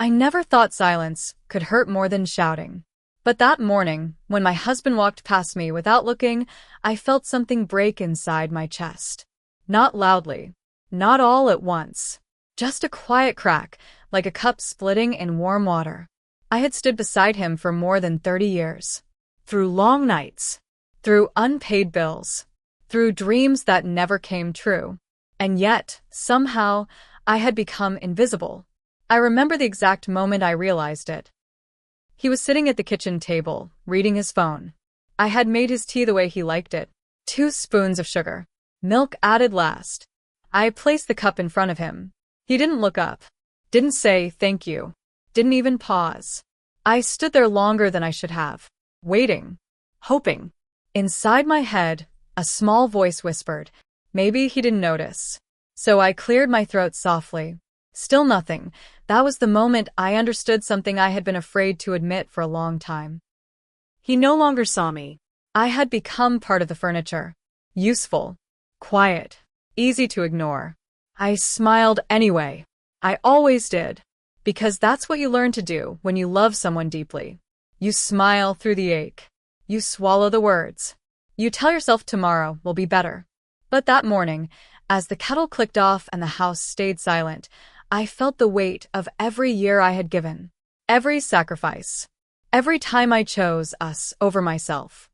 I never thought silence could hurt more than shouting. But that morning, when my husband walked past me without looking, I felt something break inside my chest. Not loudly, not all at once. Just a quiet crack, like a cup splitting in warm water. I had stood beside him for more than 30 years. Through long nights. Through unpaid bills. Through dreams that never came true. And yet, somehow, I had become invisible. I remember the exact moment I realized it. He was sitting at the kitchen table, reading his phone. I had made his tea the way he liked it. 2 spoons of sugar. Milk added last. I placed the cup in front of him. He didn't look up. Didn't say thank you. Didn't even pause. I stood there longer than I should have. Waiting. Hoping. Inside my head, a small voice whispered, maybe he didn't notice. So I cleared my throat softly. Still nothing. That was the moment I understood something I had been afraid to admit for a long time. He no longer saw me. I had become part of the furniture. Useful. Quiet. Easy to ignore. I smiled anyway. I always did. Because that's what you learn to do when you love someone deeply. You smile through the ache. You swallow the words. You tell yourself tomorrow will be better. But that morning, as the kettle clicked off and the house stayed silent, I felt the weight of every year I had given. Every sacrifice. Every time I chose us over myself.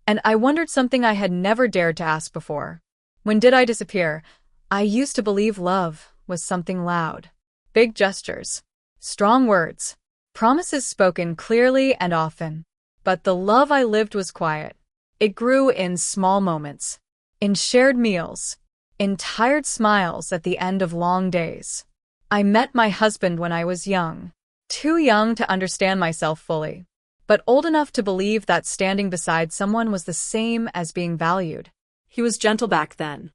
And I wondered something I had never dared to ask before. When did I disappear? I used to believe love was something loud. Big gestures. Strong words. Promises spoken clearly and often. But the love I lived was quiet. It grew in small moments. In shared meals. In tired smiles at the end of long days. I met my husband when I was young. Too young to understand myself fully. But old enough to believe that standing beside someone was the same as being valued. He was gentle back then.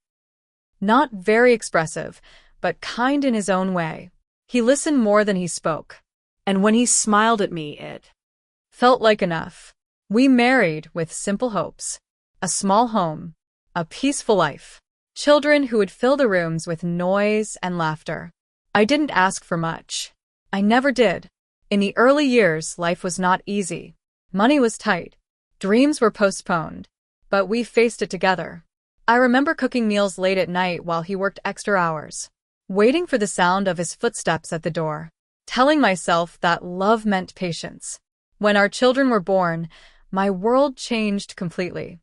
Not very expressive, but kind in his own way. He listened more than he spoke. And when he smiled at me, it felt like enough. We married with simple hopes. A small home. A peaceful life. Children who would fill the rooms with noise and laughter. I didn't ask for much. I never did. In the early years, life was not easy. Money was tight. Dreams were postponed. But we faced it together. I remember cooking meals late at night while he worked extra hours. Waiting for the sound of his footsteps at the door. Telling myself that love meant patience. When our children were born, my world changed completely.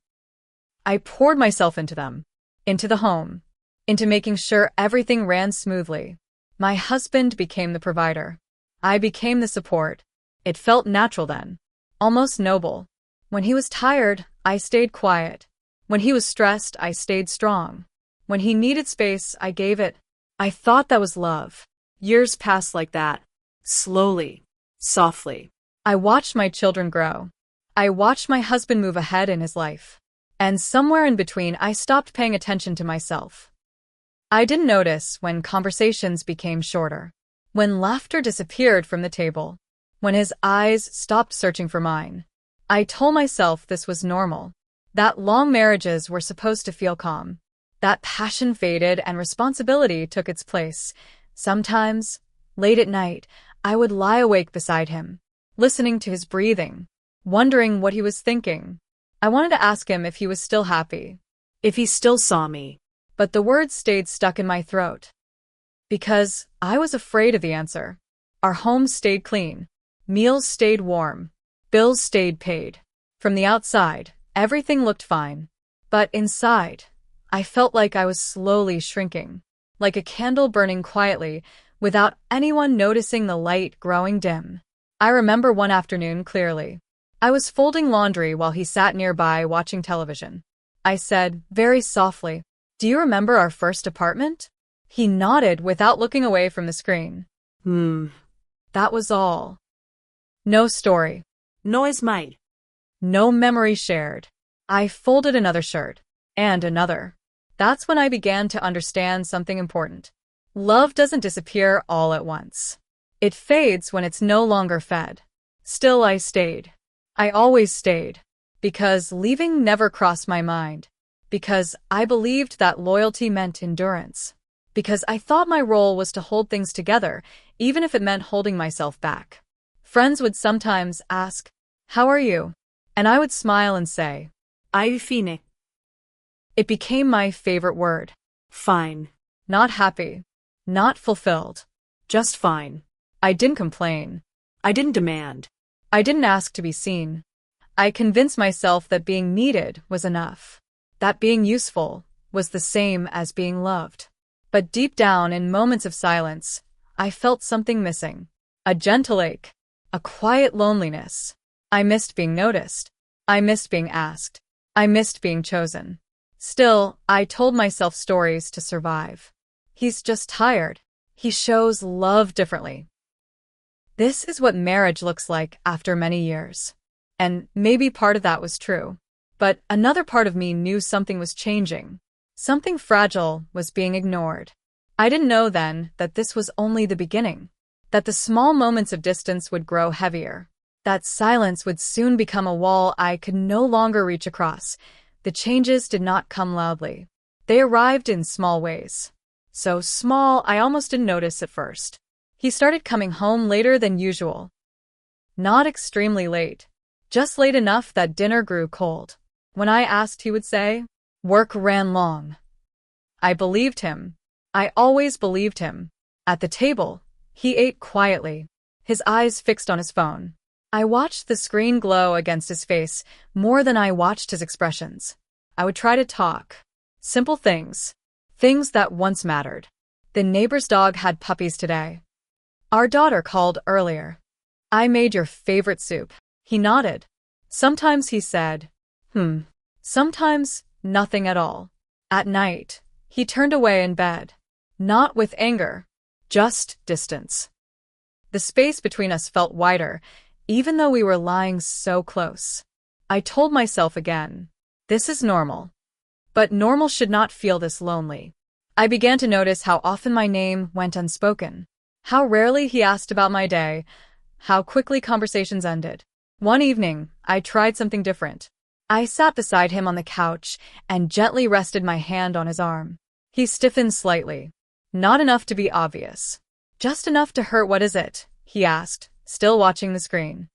I poured myself into them. Into the home. Into making sure everything ran smoothly. My husband became the provider. I became the support. It felt natural then. Almost noble. When he was tired, I stayed quiet. When he was stressed, I stayed strong. When he needed space, I gave it. I thought that was love. Years passed like that. Slowly. Softly. I watched my children grow. I watched my husband move ahead in his life. And somewhere in between, I stopped paying attention to myself. I didn't notice when conversations became shorter. When laughter disappeared from the table. When his eyes stopped searching for mine. I told myself this was normal. That long marriages were supposed to feel calm. That passion faded and responsibility took its place. Sometimes, late at night, I would lie awake beside him, listening to his breathing, wondering what he was thinking. I wanted to ask him if he was still happy. If he still saw me. But the words stayed stuck in my throat. Because I was afraid of the answer. Our home stayed clean. Meals stayed warm. Bills stayed paid. From the outside, everything looked fine. But inside, I felt like I was slowly shrinking. Like a candle burning quietly, without anyone noticing the light growing dim. I remember one afternoon clearly. I was folding laundry while he sat nearby watching television. I said, very softly, "Do you remember our first apartment?" He nodded without looking away from the screen. That was all. No story. Noise made. No memory shared. I folded another shirt. And another. That's when I began to understand something important. Love doesn't disappear all at once. It fades when it's no longer fed. Still I stayed. I always stayed. Because leaving never crossed my mind. Because I believed that loyalty meant endurance. because I thought my role was to hold things together, even if it meant holding myself back. Friends would sometimes ask, "How are you?" And I would smile and say, "Ay fine." it became my favorite word. Fine. Not happy. Not fulfilled. Just fine. I didn't complain. I didn't demand. I didn't ask to be seen. I convinced myself that being needed was enough. That being useful was the same as being loved. But deep down, in moments of silence, I felt something missing. A gentle ache. A quiet loneliness. I missed being noticed. I missed being asked. I missed being chosen. Still, I told myself stories to survive. He's just tired. He shows love differently. This is what marriage looks like after many years. And maybe part of that was true. But another part of me knew something was changing. Something fragile was being ignored. I didn't know then that this was only the beginning. That the small moments of distance would grow heavier. That silence would soon become a wall I could no longer reach across. The changes did not come loudly. They arrived in small ways. So small I almost didn't notice at first. He started coming home later than usual. Not extremely late. Just late enough that dinner grew cold. When I asked, he would say, "Work ran long." I believed him. I always believed him. At the table, he ate quietly, his eyes fixed on his phone. I watched the screen glow against his face more than I watched his expressions. I would try to talk. Simple things. Things that once mattered. The neighbor's dog had puppies today. Our daughter called earlier. I made your favorite soup. He nodded. Sometimes he said, Sometimes nothing at all. At night, he turned away in bed. Not with anger, just distance. The space between us felt wider, even though we were lying so close. I told myself again, this is normal. But normal should not feel this lonely. I began to notice how often my name went unspoken. How rarely he asked about my day. How quickly conversations ended. One evening, I tried something different. I sat beside him on the couch and gently rested my hand on his arm. He stiffened slightly. Not enough to be obvious. Just enough to hurt. "What is it?" he asked, still watching the screen.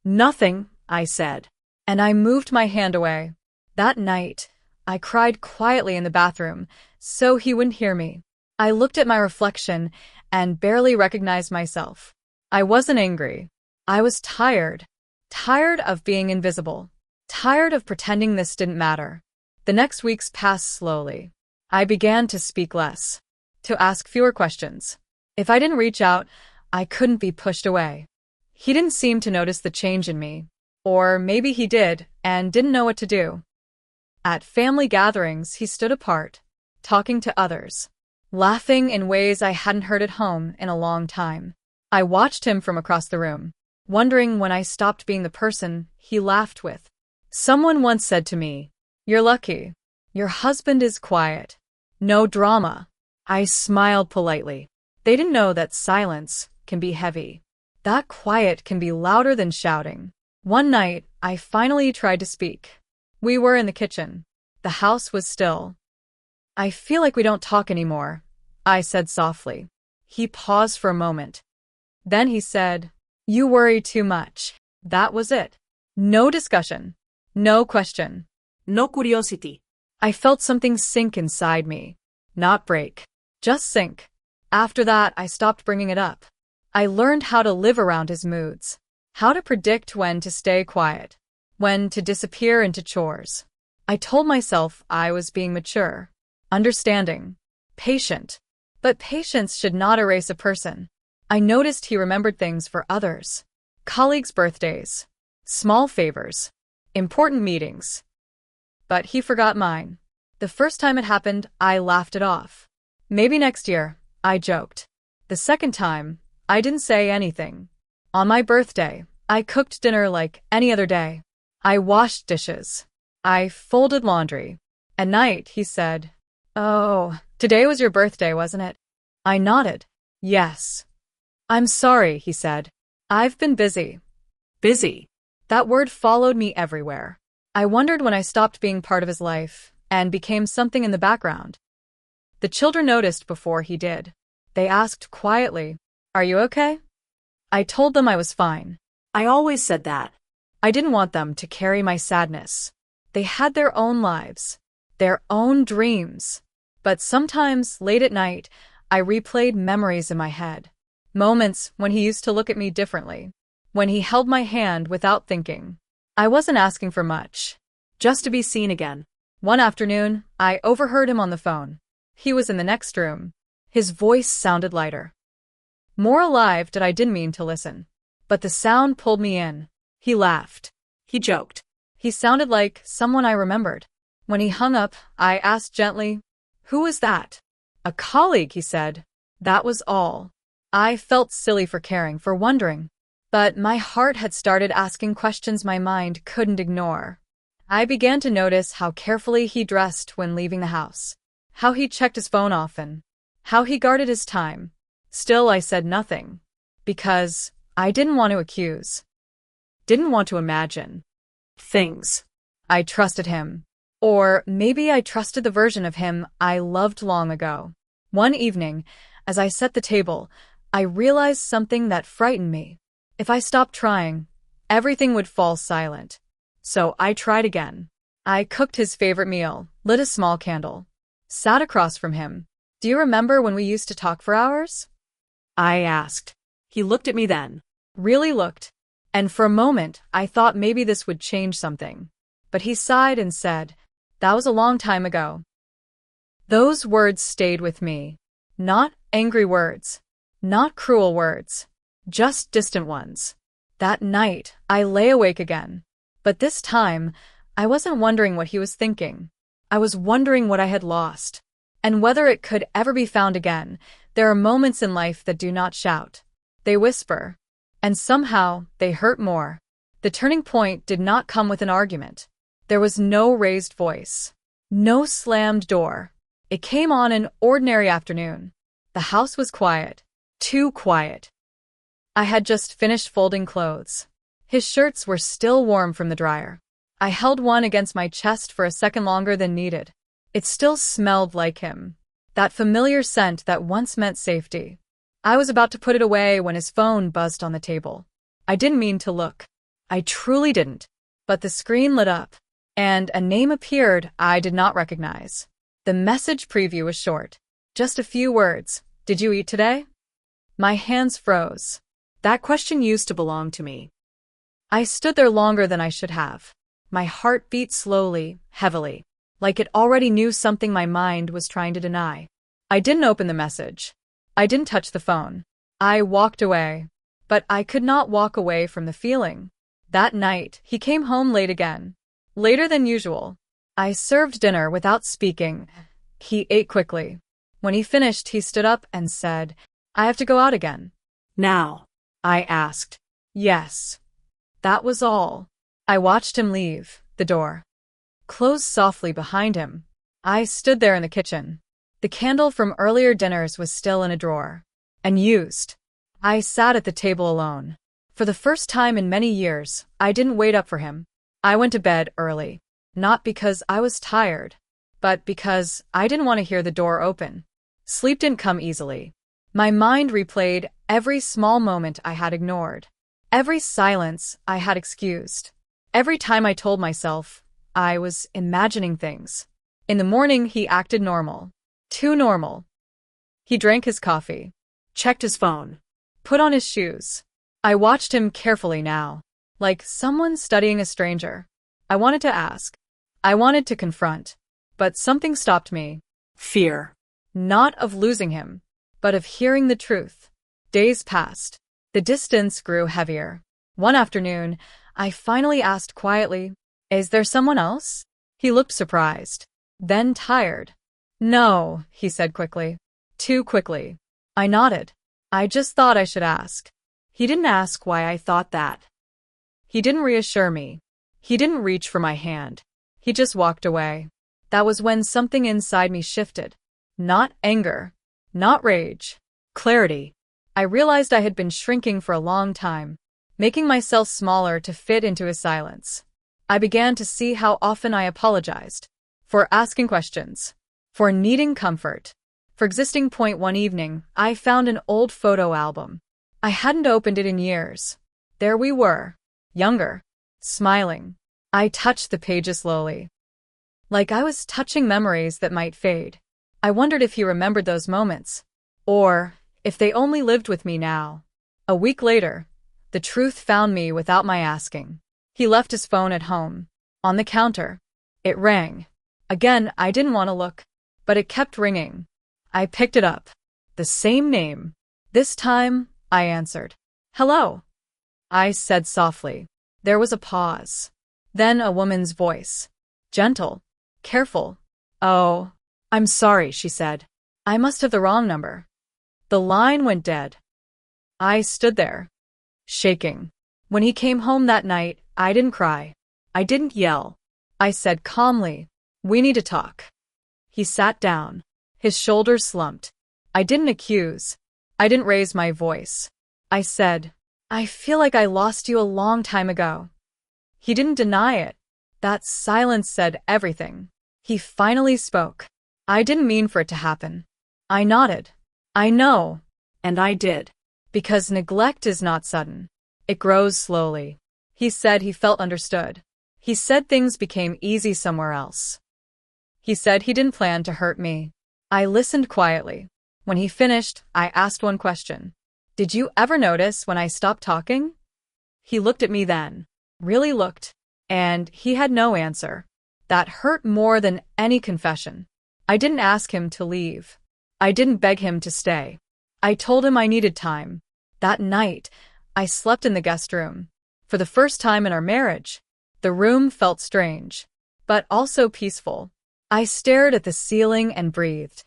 "Nothing," I said. And I moved my hand away. That night, I cried quietly in the bathroom, so he wouldn't hear me. I looked at my reflection and barely recognized myself. I wasn't angry. I was tired. Tired of being invisible. Tired of pretending this didn't matter. The next weeks passed slowly. I began to speak less. To ask fewer questions. If I didn't reach out, I couldn't be pushed away. He didn't seem to notice the change in me. Or maybe he did, and didn't know what to do. At family gatherings, he stood apart, talking to others, laughing in ways I hadn't heard at home in a long time. I watched him from across the room, wondering when I stopped being the person he laughed with. Someone once said to me, "You're lucky. Your husband is quiet. No drama." I smiled politely. They didn't know that silence can be heavy. That quiet can be louder than shouting. One night, I finally tried to speak. We were in the kitchen. The house was still. "I feel like we don't talk anymore," I said softly. He paused for a moment. Then he said, "You worry too much." That was it. No discussion. No question. No curiosity. I felt something sink inside me. Not break. Just sink. After that, I stopped bringing it up. I learned how to live around his moods. How to predict when to stay quiet. When to disappear into chores. I told myself I was being mature. Understanding. Patient. But patience should not erase a person. I noticed he remembered things for others. Colleagues' birthdays. Small favors. Important meetings. But he forgot mine. The first time it happened, I laughed it off. "Maybe next year," I joked. The second time, I didn't say anything. On my birthday, I cooked dinner like any other day. I washed dishes. I folded laundry. At night, he said, "Oh, today was your birthday, wasn't it?" I nodded. "Yes." "I'm sorry," he said. "I've been busy." Busy. That word followed me everywhere. I wondered when I stopped being part of his life and became something in the background. The children noticed before he did. They asked quietly, "Are you okay?" I told them I was fine. I always said that. I didn't want them to carry my sadness. They had their own lives, their own dreams. But sometimes, late at night, I replayed memories in my head. Moments when he used to look at me differently. When he held my hand without thinking. I wasn't asking for much. Just to be seen again. One afternoon, I overheard him on the phone. He was in the next room. His voice sounded lighter. More alive than I didn't mean to listen. But the sound pulled me in. He laughed. He joked. He sounded like someone I remembered. When he hung up, I asked gently, "Who was that?" "A colleague," he said. That was all. I felt silly for caring, for wondering. But my heart had started asking questions my mind couldn't ignore. I began to notice how carefully he dressed when leaving the house. How he checked his phone often. How he guarded his time. Still, I said nothing. Because I didn't want to accuse. Didn't want to imagine. Things. I trusted him. Or maybe I trusted the version of him I loved long ago. One evening, as I set the table, I realized something that frightened me. If I stopped trying, everything would fall silent. So I tried again. I cooked his favorite meal, lit a small candle, sat across from him. "Do you remember when we used to talk for hours?" I asked. He looked at me then. Really looked. And for a moment, I thought maybe this would change something. But he sighed and said, "That was a long time ago." Those words stayed with me. Not angry words. Not cruel words. Just distant ones. That night, I lay awake again. But this time, I wasn't wondering what he was thinking. I was wondering what I had lost. And whether it could ever be found again. There are moments in life that do not shout. They whisper. And somehow, they hurt more. The turning point did not come with an argument. There was no raised voice. No slammed door. It came on an ordinary afternoon. The house was quiet. Too quiet. I had just finished folding clothes. His shirts were still warm from the dryer. I held one against my chest for a second longer than needed. It still smelled like him. That familiar scent that once meant safety. I was about to put it away when his phone buzzed on the table. I didn't mean to look. I truly didn't. But the screen lit up, and a name appeared I did not recognize. The message preview was short. Just a few words. "Did you eat today?" My hands froze. That question used to belong to me. I stood there longer than I should have. My heart beat slowly, heavily, like it already knew something my mind was trying to deny. I didn't open the message. I didn't touch the phone. I walked away. But I could not walk away from the feeling. That night, he came home late again. Later than usual. I served dinner without speaking. He ate quickly. When he finished, he stood up and said, "I have to go out again." Now? I asked. Yes. That was all. I watched him leave, the door close softly behind him. I stood there in the kitchen. The candle from earlier dinners was still in a drawer. Unused. I sat at the table alone. For the first time in many years, I didn't wait up for him. I went to bed early. Not because I was tired, but because I didn't want to hear the door open. Sleep didn't come easily. My mind replayed every small moment I had ignored. Every silence I had excused. Every time I told myself I was imagining things. In the morning, he acted normal. Too normal. He drank his coffee. Checked his phone. Put on his shoes. I watched him carefully now. Like someone studying a stranger. I wanted to ask. I wanted to confront. But something stopped me. Fear. Not of losing him, but of hearing the truth. Days passed. The distance grew heavier. One afternoon, I finally asked quietly, "Is there someone else?" He looked surprised. Then tired. "No," he said quickly. Too quickly. I nodded. I just thought I should ask. He didn't ask why I thought that. He didn't reassure me. He didn't reach for my hand. He just walked away. That was when something inside me shifted. Not anger. Not rage. Clarity. I realized I had been shrinking for a long time, making myself smaller to fit into his silence. I began to see how often I apologized. For asking questions. For needing comfort. For existing point one evening, I found an old photo album. I hadn't opened it in years. There we were, younger, smiling. I touched the pages slowly, like I was touching memories that might fade. I wondered if he remembered those moments, or if they only lived with me now. A week later, the truth found me without my asking. He left his phone at home, on the counter. It rang. Again, I didn't want to look, but it kept ringing. I picked it up. The same name. This time, I answered. "Hello," I said softly. There was a pause. Then a woman's voice. Gentle. Careful. "Oh, I'm sorry," she said. "I must have the wrong number." The line went dead. I stood there, shaking. When he came home that night, I didn't cry. I didn't yell. I said calmly, "We need to talk." He sat down. His shoulders slumped. I didn't accuse. I didn't raise my voice. I said, "I feel like I lost you a long time ago." He didn't deny it. That silence said everything. He finally spoke. "I didn't mean for it to happen." I nodded. "I know." And I did. Because neglect is not sudden. It grows slowly. He said he felt understood. He said things became easy somewhere else. He said he didn't plan to hurt me. I listened quietly. When he finished, I asked one question. "Did you ever notice when I stopped talking?" He looked at me then. Really looked. And he had no answer. That hurt more than any confession. I didn't ask him to leave. I didn't beg him to stay. I told him I needed time. That night, I slept in the guest room. For the first time in our marriage, the room felt strange, but also peaceful. I stared at the ceiling and breathed.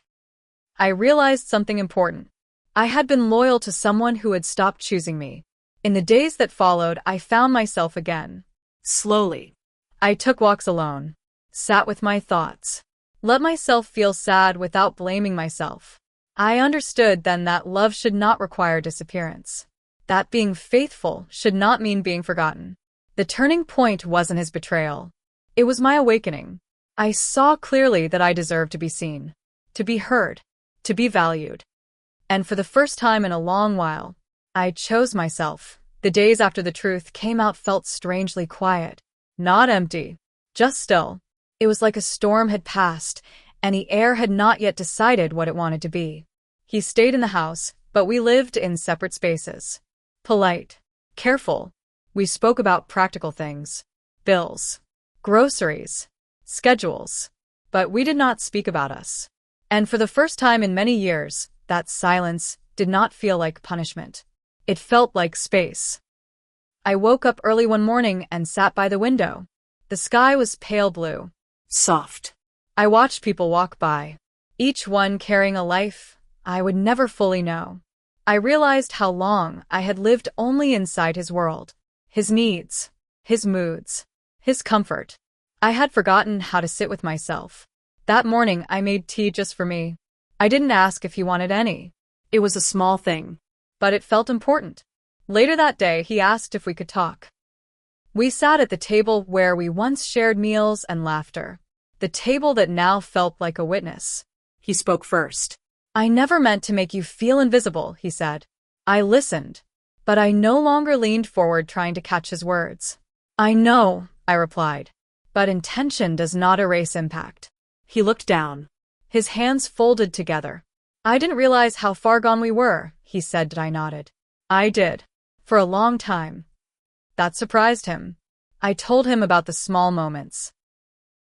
I realized something important. I had been loyal to someone who had stopped choosing me. In the days that followed, I found myself again. Slowly. I took walks alone, sat with my thoughts, let myself feel sad without blaming myself. I understood then that love should not require disappearance. That being faithful should not mean being forgotten. The turning point wasn't his betrayal. It was my awakening. I saw clearly that I deserved to be seen, to be heard, to be valued. And for the first time in a long while, I chose myself. The days after the truth came out felt strangely quiet. Not empty, just still. It was like a storm had passed, and the air had not yet decided what it wanted to be. He stayed in the house, but we lived in separate spaces. Polite, careful. We spoke about practical things. Bills, groceries, schedules. But we did not speak about us. And for the first time in many years, that silence did not feel like punishment. It felt like space. I woke up early one morning and sat by the window. The sky was pale blue. Soft. I watched people walk by, each one carrying a life I would never fully know. I realized how long I had lived only inside his world, his needs, his moods, his comfort. I had forgotten how to sit with myself. That morning I made tea just for me. I didn't ask if he wanted any. It was a small thing, but it felt important. Later that day, he asked if we could talk. We sat at the table where we once shared meals and laughter, the table that now felt like a witness. He spoke first. "I never meant to make you feel invisible," he said. I listened, but I no longer leaned forward trying to catch his words. "I know," I replied, "but intention does not erase impact." He looked down. His hands folded together. "I didn't realize how far gone we were," he said. I nodded. I did. For a long time. That surprised him. I told him about the small moments.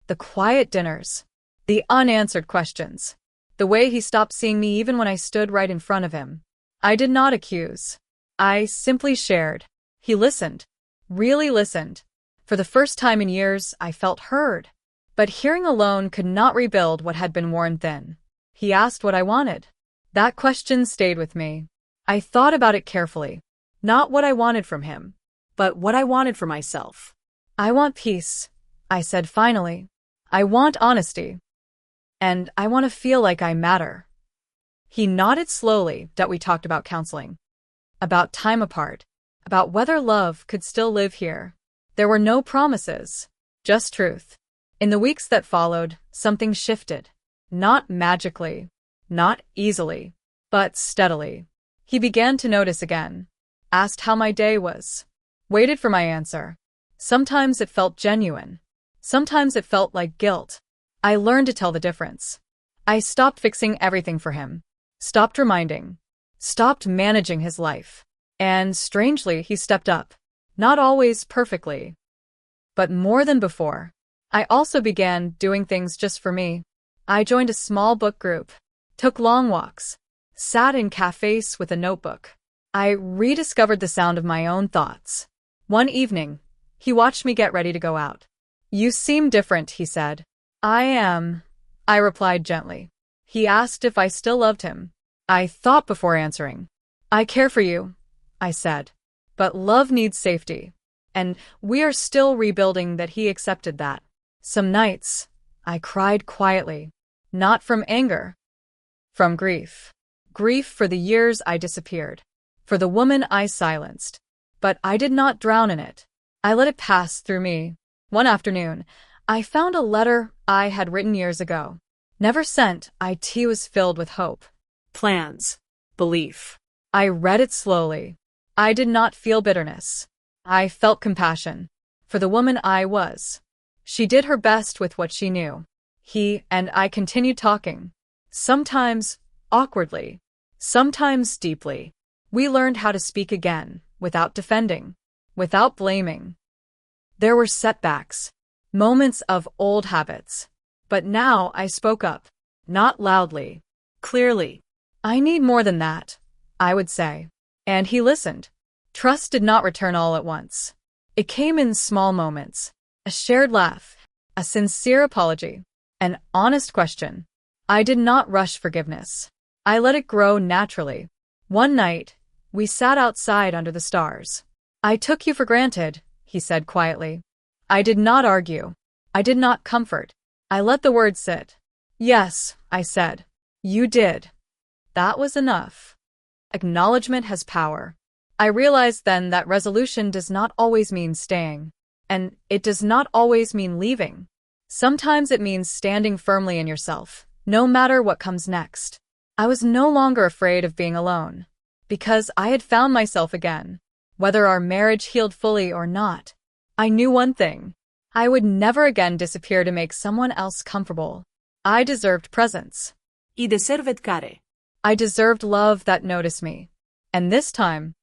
The quiet dinners. The unanswered questions. The way he stopped seeing me even when I stood right in front of him. I did not accuse. I simply shared. He listened. Really listened. For the first time in years, I felt heard. But hearing alone could not rebuild what had been worn thin. He asked what I wanted. That question stayed with me. I thought about it carefully. Not what I wanted from him, but what I wanted for myself. "I want peace," I said finally. "I want honesty. And I want to feel like I matter." He nodded slowly. That we talked about counseling, about time apart, about whether love could still live here. There were no promises, just truth. In the weeks that followed, something shifted. Not magically, Not easily, but steadily. He began to notice again. Asked how my day was. Waited for my answer. Sometimes it felt genuine. Sometimes it felt like guilt. I learned to tell the difference. I stopped fixing everything for him. Stopped reminding. Stopped managing his life. And strangely, he stepped up. Not always perfectly, but more than before. I also began doing things just for me. I joined a small book group, took long walks, sat in cafes with a notebook. I rediscovered the sound of my own thoughts. One evening, he watched me get ready to go out. "You seem different," he said. "I am," I replied gently. He asked if I still loved him. I thought before answering. "I care for you," I said. "But love needs safety." And we are still rebuilding that. He accepted that. Some nights, I cried quietly. Not from anger. From grief. Grief for the years I disappeared. For the woman I silenced. But I did not drown in it. I let it pass through me. One afternoon, I found a letter I had written years ago. Never sent. It was filled with hope. Plans. Belief. I read it slowly. I did not feel bitterness. I felt compassion. For the woman I was. She did her best with what she knew. He and I continued talking. Sometimes awkwardly. Sometimes deeply. We learned how to speak again, without defending. Without blaming. There were setbacks. Moments of old habits. But now I spoke up. Not loudly. Clearly. "I need more than that," I would say. And he listened. Trust did not return all at once. It came in small moments. A shared laugh. A sincere apology. An honest question. I did not rush forgiveness. I let it grow naturally. One night, we sat outside under the stars. "I took you for granted," he said quietly. I did not argue. I did not comfort. I let the words sit. "Yes," I said. "You did." That was enough. Acknowledgement has power. I realized then that resolution does not always mean staying. And it does not always mean leaving. Sometimes it means standing firmly in yourself, no matter what comes next. I was no longer afraid of being alone. Because I had found myself again. Whether our marriage healed fully or not, I knew one thing. I would never again disappear to make someone else comfortable. I deserved presence. Y deserved care. I deserved love that noticed me. And this time,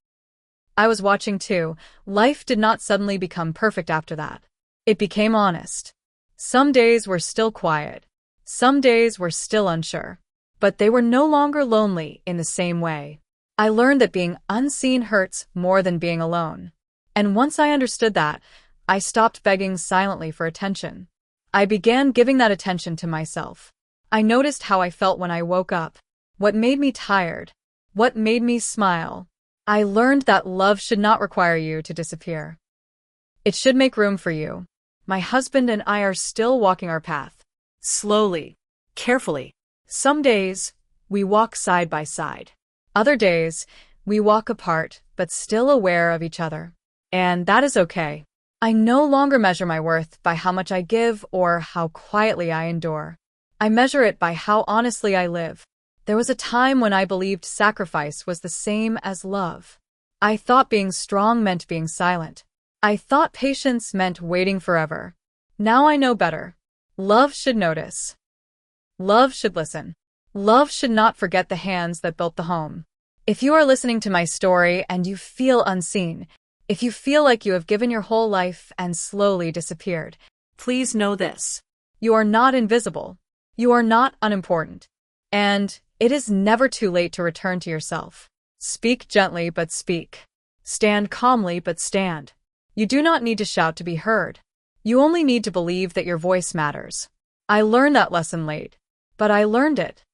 I was watching too. Life did not suddenly become perfect after that. It became honest. Some days were still quiet. Some days were still unsure. But they were no longer lonely in the same way. I learned that being unseen hurts more than being alone. And once I understood that, I stopped begging silently for attention. I began giving that attention to myself. I noticed how I felt when I woke up. What made me tired? What made me smile? I learned that love should not require you to disappear. It should make room for you. My husband and I are still walking our path. Slowly. Carefully. Some days, we walk side by side. Other days, we walk apart, but still aware of each other. And that is okay. I no longer measure my worth by how much I give or how quietly I endure. I measure it by how honestly I live. There was a time when I believed sacrifice was the same as love. I thought being strong meant being silent. I thought patience meant waiting forever. Now I know better. Love should notice. Love should listen. Love should not forget the hands that built the home. If you are listening to my story and you feel unseen, if you feel like you have given your whole life and slowly disappeared, please know this. You are not invisible. You are not unimportant. And it is never too late to return to yourself. Speak gently, but speak. Stand calmly, but stand. You do not need to shout to be heard. You only need to believe that your voice matters. I learned that lesson late, but I learned it.